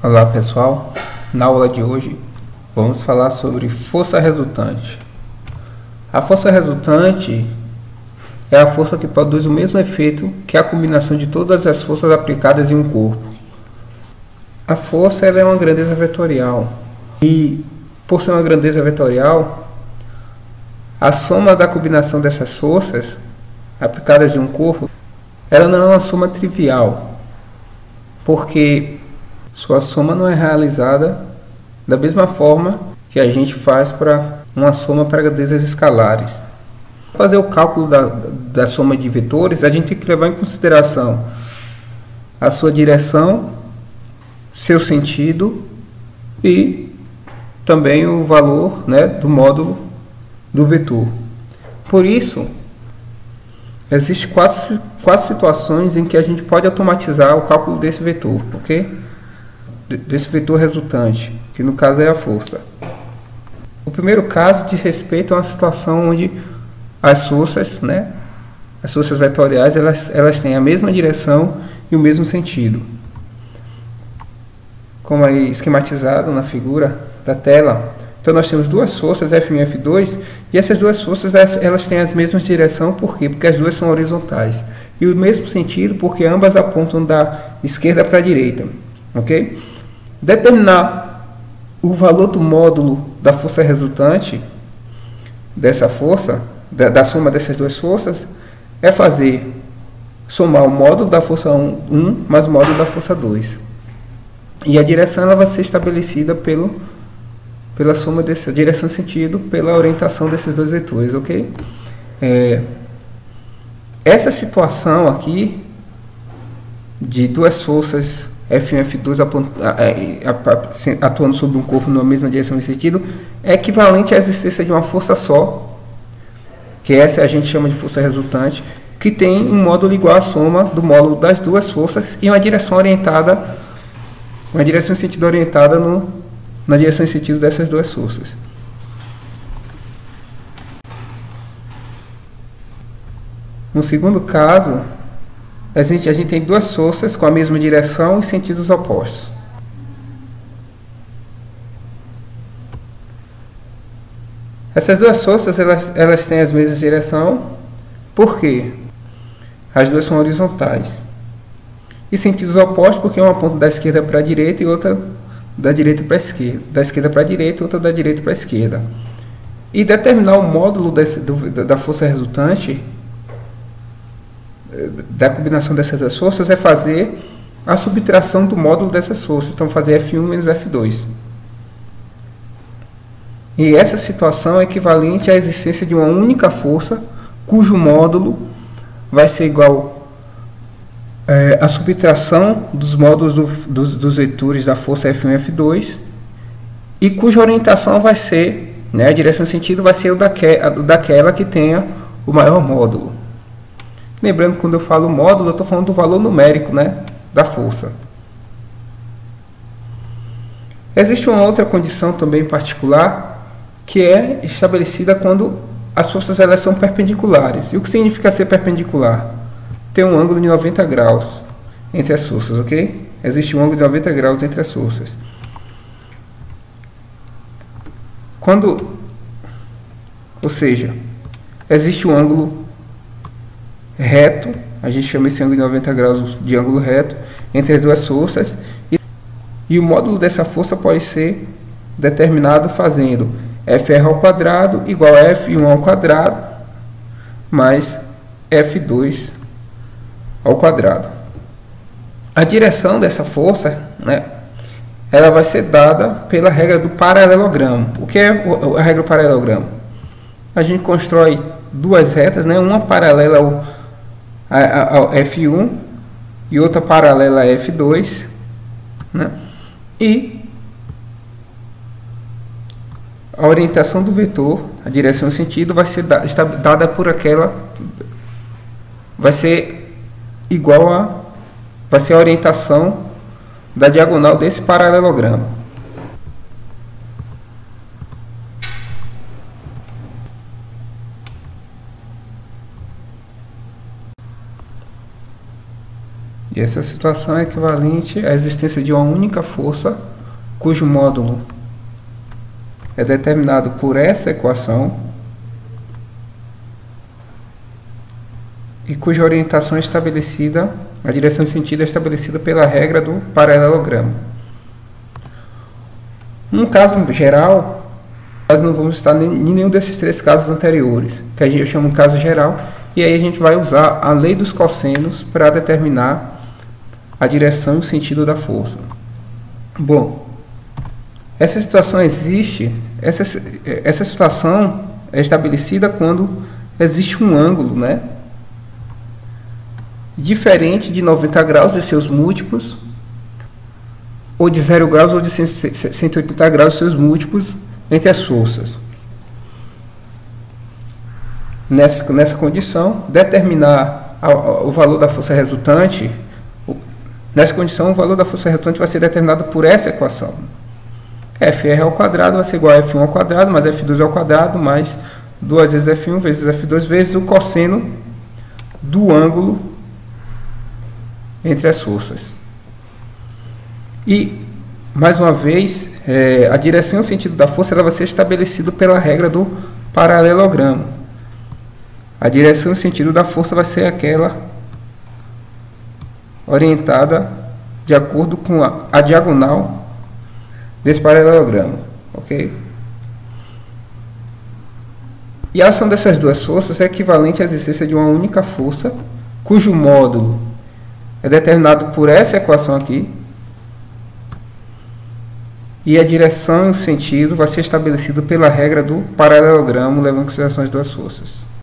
Olá pessoal, na aula de hoje vamos falar sobre força resultante. A força resultante é a força que produz o mesmo efeito que a combinação de todas as forças aplicadas em um corpo. A força ela é uma grandeza vetorial e, por ser uma grandeza vetorial, a soma da combinação dessas forças aplicadas em um corpo ela não é uma soma trivial, porque sua soma não é realizada da mesma forma que a gente faz para uma soma para grandezas escalares. Para fazer o cálculo da soma de vetores, a gente tem que levar em consideração a sua direção, seu sentido e também o valor, do módulo do vetor. Por isso, existem quatro situações em que a gente pode automatizar o cálculo desse vetor, ok? Desse vetor resultante, que no caso é a força. O primeiro caso diz respeito a uma situação onde as forças, as forças vetoriais, elas têm a mesma direção e o mesmo sentido. Como aí esquematizado na figura da tela, então nós temos duas forças, F1 e F2, e essas duas forças elas têm as mesmas direção, por quê? Porque as duas são horizontais. E o mesmo sentido, porque ambas apontam da esquerda para a direita, ok? Determinar o valor do módulo da força resultante dessa força, da soma dessas duas forças, é somar o módulo da força 1 mais o módulo da força 2. E a direção ela vai ser estabelecida pela soma dessa direção e sentido, pela orientação desses dois vetores, ok? Essa situação aqui de duas forças F1 e F2 atuando sobre um corpo na mesma direção e sentido é equivalente à existência de uma força só, que essa a gente chama de força resultante, que tem um módulo igual à soma do módulo das duas forças e uma direção orientada, uma direção e sentido orientada na direção e sentido dessas duas forças. No segundo caso, a gente tem duas forças com a mesma direção e sentidos opostos. Essas duas forças elas têm as mesmas direção, por quê? As duas são horizontais. E sentidos opostos porque uma aponta da esquerda para a direita e outra da direita para a esquerda. Da esquerda para a direita e outra da direita para a esquerda. E determinar o módulo da força resultante da combinação dessas duas forças é fazer a subtração do módulo dessas forças. Então, fazer F1 menos F2. E essa situação é equivalente à existência de uma única força, cujo módulo vai ser igual à subtração dos módulos dos vetores da força F1 e F2, e cuja orientação vai ser, a direção e sentido vai ser o daquela que tenha o maior módulo. Lembrando que quando eu falo módulo, eu estou falando do valor numérico, da força. Existe uma outra condição também particular, que é estabelecida quando as forças elas são perpendiculares. E o que significa ser perpendicular? Ter um ângulo de 90 graus entre as forças, ok? Existe um ângulo de 90 graus entre as forças. Ou seja, existe um ângulo reto, a gente chama esse ângulo de 90 graus de ângulo reto entre as duas forças, e o módulo dessa força pode ser determinado fazendo Fr ao quadrado igual a F1 ao quadrado mais F2 ao quadrado. A direção dessa força, ela vai ser dada pela regra do paralelogramo. O que é a regra do paralelogramo? A gente constrói duas retas, uma paralela ao F1 e outra paralela a F2, e a orientação do vetor, a direção e sentido vai ser dada por aquela, vai ser a orientação da diagonal desse paralelogramo. E essa situação é equivalente à existência de uma única força cujo módulo é determinado por essa equação e cuja orientação é estabelecida, a direção e sentido é estabelecida pela regra do paralelogramo. Num caso geral, nós não vamos estar em nenhum desses três casos anteriores, que eu chamo de caso geral, e aí a gente vai usar a lei dos cossenos para determinar a direção e o sentido da força. Bom, essa situação existe, essa situação é estabelecida quando existe um ângulo, né, diferente de 90 graus de seus múltiplos, ou de 0 graus ou de 180 graus de seus múltiplos entre as forças. Nessa condição, determinar o valor da força resultante, nessa condição o valor da força resultante vai ser determinado por essa equação. Fr ao quadrado vai ser igual a F1 ao quadrado, mais F2 ao quadrado, mais 2 vezes F1 vezes F2 vezes o cosseno do ângulo entre as forças. E, mais uma vez, a direção e o sentido da força ela vai ser estabelecido pela regra do paralelogramo. A direção e o sentido da força vai ser aquela orientada de acordo com a diagonal desse paralelogramo, ok? E a ação dessas duas forças é equivalente à existência de uma única força, cujo módulo é determinado por essa equação aqui, e a direção e o sentido vai ser estabelecido pela regra do paralelogramo, levando em consideração as duas forças.